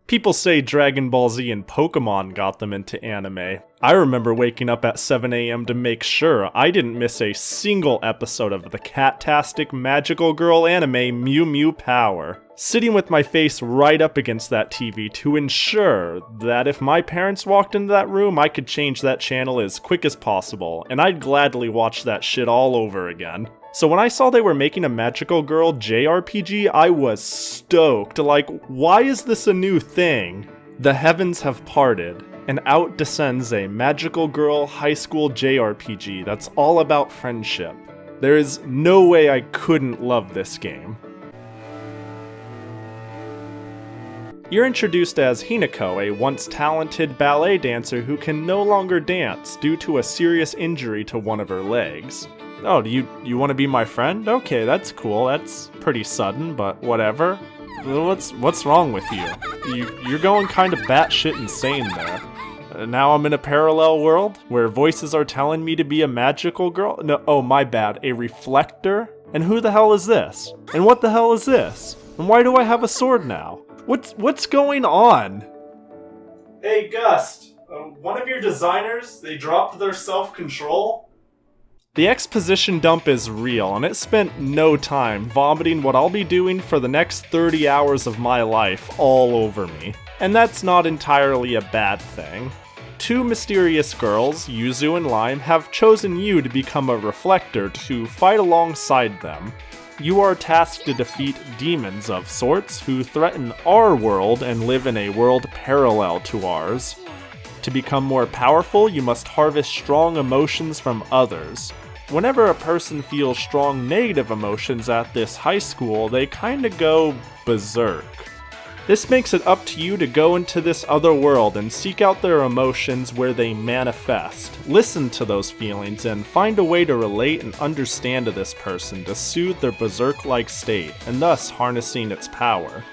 People say Dragon Ball Z and Pokemon got them into anime. I remember waking up at 7 a.m. to make sure I didn't miss a single episode of the cat-tastic magical girl anime Mew Mew Power. Sitting with my face right up against that TV to ensure that if my parents walked into that room, I could change that channel as quick as possible, and I'd gladly watch that shit all over again. So when I saw they were making a magical girl JRPG, I was stoked. Like, why is this a new thing? The heavens have parted, and out descends a magical girl high school JRPG that's all about friendship. There is no way I couldn't love this game. You're introduced as Hinako, a once talented ballet dancer who can no longer dance due to a serious injury to one of her legs. Oh, do you want to be my friend? Okay, that's cool. That's pretty sudden, but whatever. What's wrong with you? You're going kind of batshit insane there. Now I'm in a parallel world where voices are telling me to be a magical girl? No, oh my bad, a reflector? And who the hell is this? And what the hell is this? And why do I have a sword now? What's going on? Hey Gust, one of your designers, they dropped their self-control? The exposition dump is real, and it spent no time vomiting what I'll be doing for the next 30 hours of my life all over me. And that's not entirely a bad thing. Two mysterious girls, Yuzu and Lime, have chosen you to become a reflector to fight alongside them. You are tasked to defeat demons of sorts who threaten our world and live in a world parallel to ours. To become more powerful, you must harvest strong emotions from others. Whenever a person feels strong negative emotions at this high school, they kinda go berserk. This makes it up to you to go into this other world and seek out their emotions where they manifest. Listen to those feelings and find a way to relate and understand to this person to soothe their berserk-like state, and thus harnessing its power.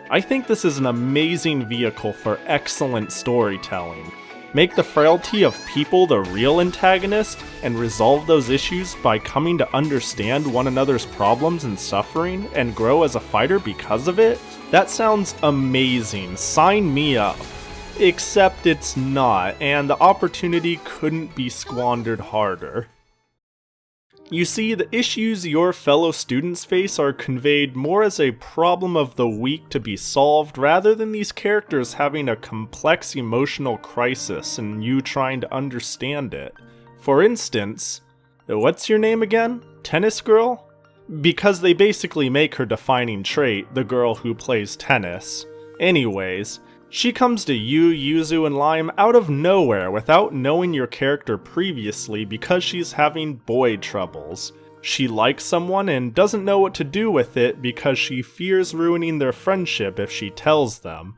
I think this is an amazing vehicle for excellent storytelling. Make the frailty of people the real antagonist, and resolve those issues by coming to understand one another's problems and suffering, and grow as a fighter because of it? That sounds amazing. Sign me up. Except it's not, and the opportunity couldn't be squandered harder. You see, the issues your fellow students face are conveyed more as a problem of the week to be solved, rather than these characters having a complex emotional crisis and you trying to understand it. For instance, what's your name again? Tennis Girl? Because they basically make her defining trait the girl who plays tennis. Anyways, she comes to you, Yuzu, and Lime out of nowhere without knowing your character previously because she's having boy troubles. She likes someone and doesn't know what to do with it because she fears ruining their friendship if she tells them.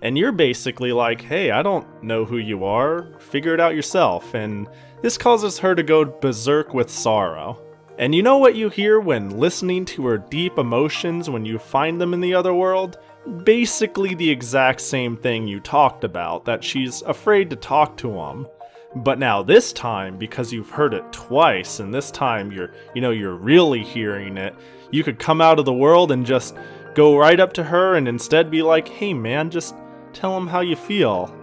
And you're basically like, hey, I don't know who you are, figure it out yourself, and this causes her to go berserk with sorrow. And you know what you hear when listening to her deep emotions when you find them in the other world? Basically the exact same thing you talked about, that she's afraid to talk to him. But now this time, because you've heard it twice, and this time you're really hearing it, you could come out of the world and just go right up to her and instead be like, hey man, just tell him how you feel.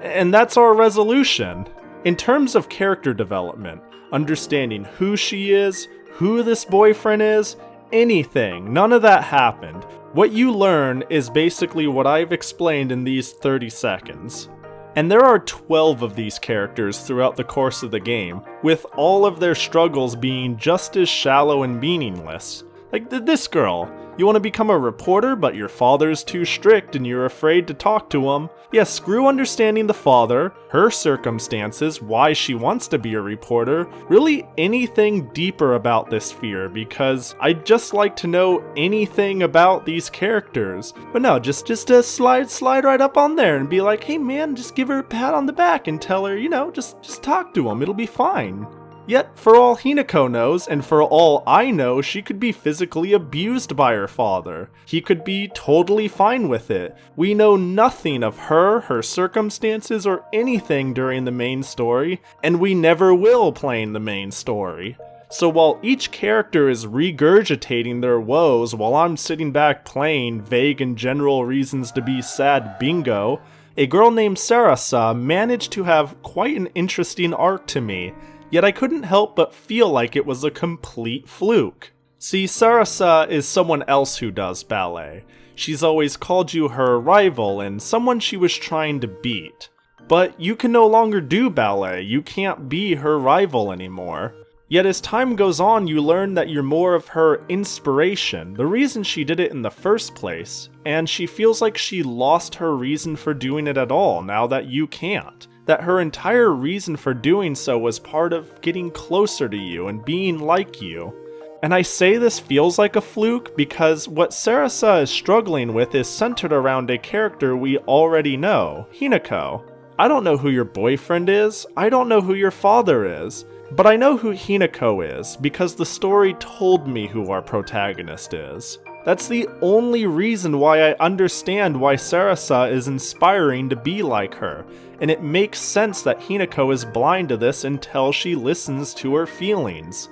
And that's our resolution. In terms of character development, understanding who she is, who this boyfriend is, anything, none of that happened. What you learn is basically what I've explained in these 30 seconds. And there are 12 of these characters throughout the course of the game, with all of their struggles being just as shallow and meaningless. Like this girl, you want to become a reporter but your father's too strict and you're afraid to talk to him. Yeah, screw understanding the father, her circumstances, why she wants to be a reporter, really anything deeper about this fear, because I'd just like to know anything about these characters. But no, just slide right up on there and be like, hey man, just give her a pat on the back and tell her, just talk to him, it'll be fine. Yet, for all Hinako knows, and for all I know, she could be physically abused by her father. He could be totally fine with it. We know nothing of her circumstances, or anything during the main story, and we never will playing the main story. So while each character is regurgitating their woes while I'm sitting back playing vague and general reasons to be sad bingo, a girl named Sarasa managed to have quite an interesting arc to me, yet I couldn't help but feel like it was a complete fluke. See, Sarasa is someone else who does ballet. She's always called you her rival and someone she was trying to beat. But you can no longer do ballet, you can't be her rival anymore. Yet as time goes on, you learn that you're more of her inspiration, the reason she did it in the first place, and she feels like she lost her reason for doing it at all now that you can't. That her entire reason for doing so was part of getting closer to you and being like you. And I say this feels like a fluke because what Sarasa is struggling with is centered around a character we already know, Hinako. I don't know who your boyfriend is, I don't know who your father is, but I know who Hinako is because the story told me who our protagonist is. That's the only reason why I understand why Sarasa is inspiring to be like her, and it makes sense that Hinako is blind to this until she listens to her feelings.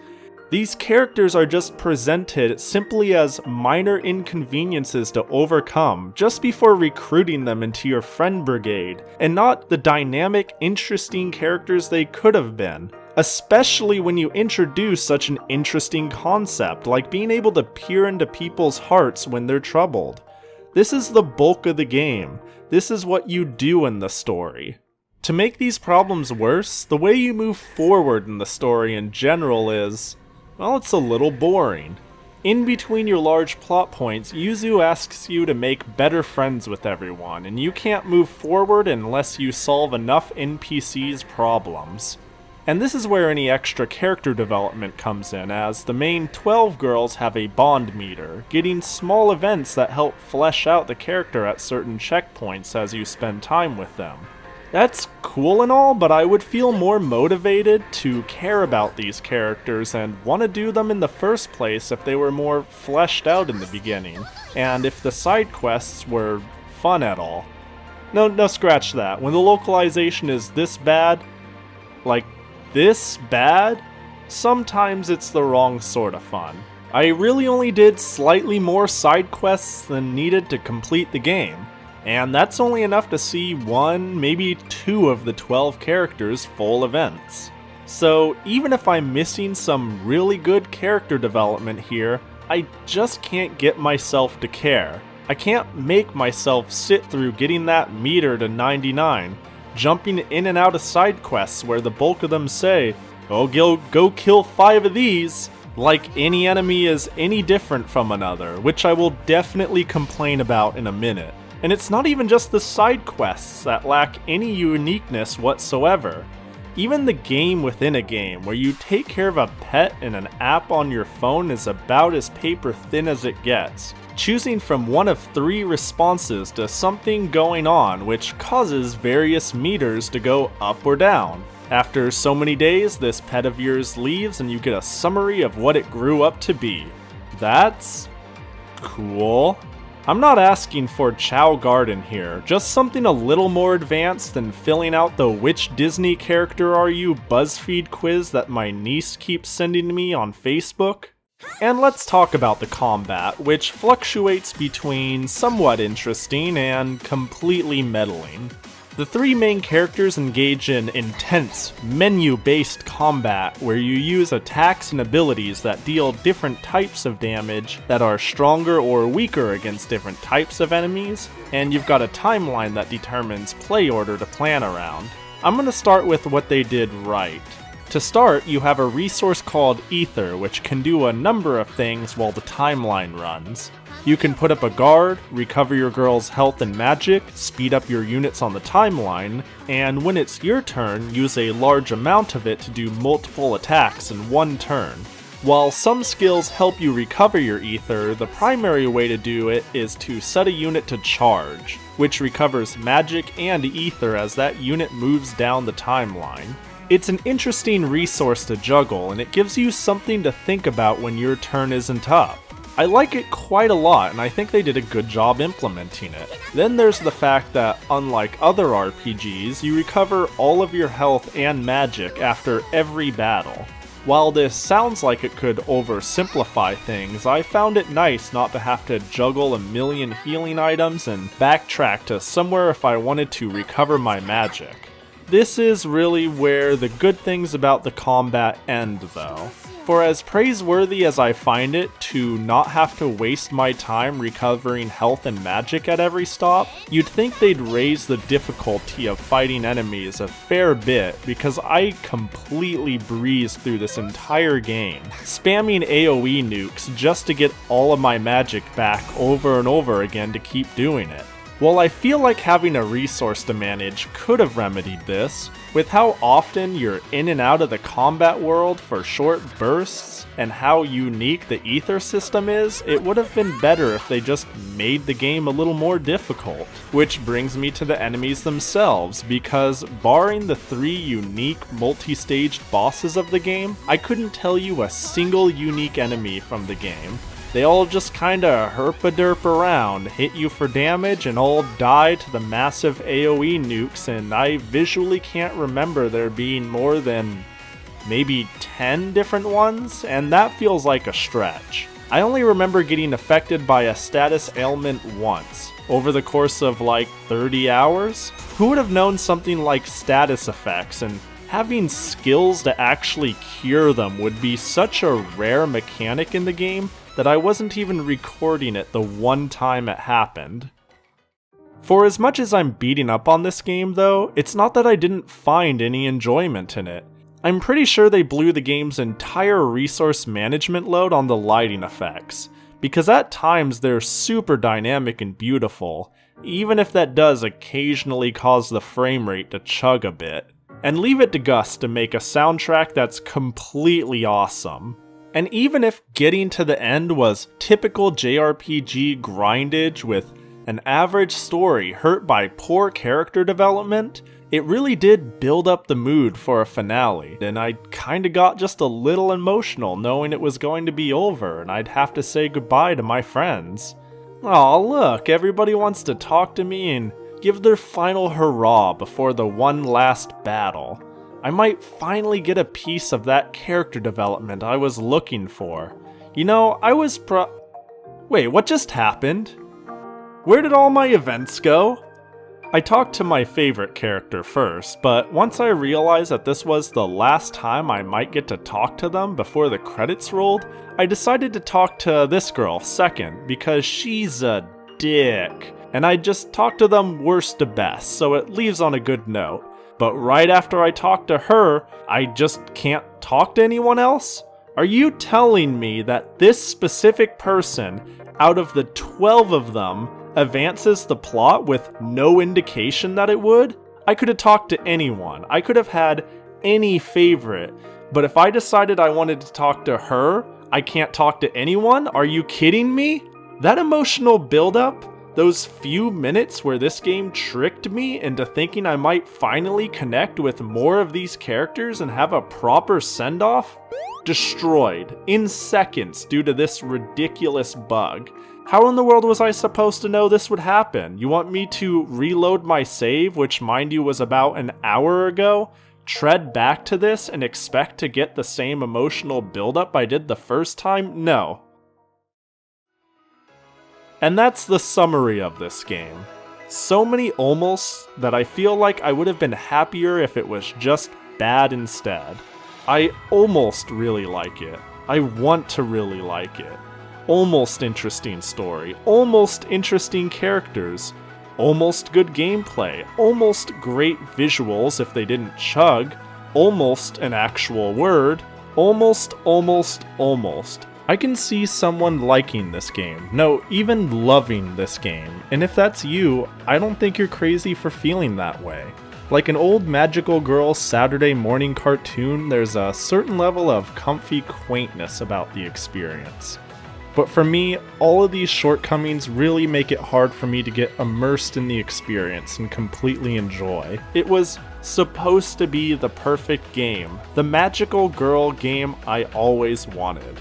These characters are just presented simply as minor inconveniences to overcome just before recruiting them into your friend brigade, and not the dynamic, interesting characters they could have been. Especially when you introduce such an interesting concept like being able to peer into people's hearts when they're troubled. This is the bulk of the game. This is what you do in the story. To make these problems worse, the way you move forward in the story in general is, well, it's a little boring. In between your large plot points, Yuzu asks you to make better friends with everyone, and you can't move forward unless you solve enough NPCs' problems. And this is where any extra character development comes in, as the main 12 girls have a bond meter, getting small events that help flesh out the character at certain checkpoints as you spend time with them. That's cool and all, but I would feel more motivated to care about these characters and want to do them in the first place if they were more fleshed out in the beginning, and if the side quests were fun at all. No, scratch that. When the localization is this bad, like this bad, sometimes it's the wrong sort of fun. I really only did slightly more side quests than needed to complete the game. And that's only enough to see 1, maybe 2 of the 12 characters' full events. So even if I'm missing some really good character development here, I just can't get myself to care. I can't make myself sit through getting that meter to 99, jumping in and out of side quests where the bulk of them say, "Oh, go kill 5 of these," like any enemy is any different from another, which I will definitely complain about in a minute. And it's not even just the side quests that lack any uniqueness whatsoever. Even the game within a game, where you take care of a pet in an app on your phone, is about as paper thin as it gets. Choosing from one of 3 responses to something going on, which causes various meters to go up or down. After so many days, this pet of yours leaves and you get a summary of what it grew up to be. That's cool. I'm not asking for Chow Garden here, just something a little more advanced than filling out the "which Disney character are you" BuzzFeed quiz that my niece keeps sending me on Facebook. And let's talk about the combat, which fluctuates between somewhat interesting and completely meddling. The 3 main characters engage in intense, menu-based combat where you use attacks and abilities that deal different types of damage that are stronger or weaker against different types of enemies, and you've got a timeline that determines play order to plan around. I'm going to start with what they did right. To start, you have a resource called Ether, which can do a number of things while the timeline runs. You can put up a guard, recover your girl's health and magic, speed up your units on the timeline, and when it's your turn, use a large amount of it to do multiple attacks in one turn. While some skills help you recover your ether, the primary way to do it is to set a unit to charge, which recovers magic and ether as that unit moves down the timeline. It's an interesting resource to juggle, and it gives you something to think about when your turn isn't up. I like it quite a lot, and I think they did a good job implementing it. Then there's the fact that, unlike other RPGs, you recover all of your health and magic after every battle. While this sounds like it could oversimplify things, I found it nice not to have to juggle a million healing items and backtrack to somewhere if I wanted to recover my magic. This is really where the good things about the combat end though. For as praiseworthy as I find it to not have to waste my time recovering health and magic at every stop, you'd think they'd raise the difficulty of fighting enemies a fair bit because I completely breezed through this entire game, spamming AoE nukes just to get all of my magic back over and over again to keep doing it. While I feel like having a resource to manage could have remedied this, with how often you're in and out of the combat world for short bursts and how unique the ether system is, it would have been better if they just made the game a little more difficult. Which brings me to the enemies themselves, because barring the 3 unique multi-staged bosses of the game, I couldn't tell you a single unique enemy from the game. They all just kinda herp-a-derp around, hit you for damage, and all die to the massive AoE nukes, and I visually can't remember there being more than maybe 10 different ones, and that feels like a stretch. I only remember getting affected by a status ailment once, over the course of like 30 hours. Who would have known something like status effects and having skills to actually cure them would be such a rare mechanic in the game that I wasn't even recording it the one time it happened. For as much as I'm beating up on this game though, it's not that I didn't find any enjoyment in it. I'm pretty sure they blew the game's entire resource management load on the lighting effects, because at times they're super dynamic and beautiful, even if that does occasionally cause the frame rate to chug a bit. And leave it to Gus to make a soundtrack that's completely awesome. And even if getting to the end was typical JRPG grindage with an average story hurt by poor character development, it really did build up the mood for a finale, and I kinda got just a little emotional knowing it was going to be over and I'd have to say goodbye to my friends. Aw, look, everybody wants to talk to me and give their final hurrah before the one last battle. I might finally get a piece of that character development I was looking for. You know, Wait, what just happened? Where did all my events go? I talked to my favorite character first, but once I realized that this was the last time I might get to talk to them before the credits rolled, I decided to talk to this girl second, because she's a dick. And I just talked to them worst to best, so it leaves on a good note. But right after I talk to her, I just can't talk to anyone else? Are you telling me that this specific person, out of the 12 of them, advances the plot with no indication that it would? I could have talked to anyone. I could have had any favorite. But if I decided I wanted to talk to her, I can't talk to anyone? Are you kidding me? That emotional buildup? Those few minutes where this game tricked me into thinking I might finally connect with more of these characters and have a proper send-off? Destroyed in seconds due to this ridiculous bug. How in the world was I supposed to know this would happen? You want me to reload my save, which mind you was about an hour ago, tread back to this and expect to get the same emotional buildup I did the first time? No. And that's the summary of this game. So many almosts that I feel like I would have been happier if it was just bad instead. I almost really like it. I want to really like it. Almost interesting story. Almost interesting characters. Almost good gameplay. Almost great visuals if they didn't chug. Almost an actual word. Almost. I can see someone liking this game, no, even loving this game, and if that's you, I don't think you're crazy for feeling that way. Like an old magical girl Saturday morning cartoon, there's a certain level of comfy quaintness about the experience. But for me, all of these shortcomings really make it hard for me to get immersed in the experience and completely enjoy. It was supposed to be the perfect game, the magical girl game I always wanted.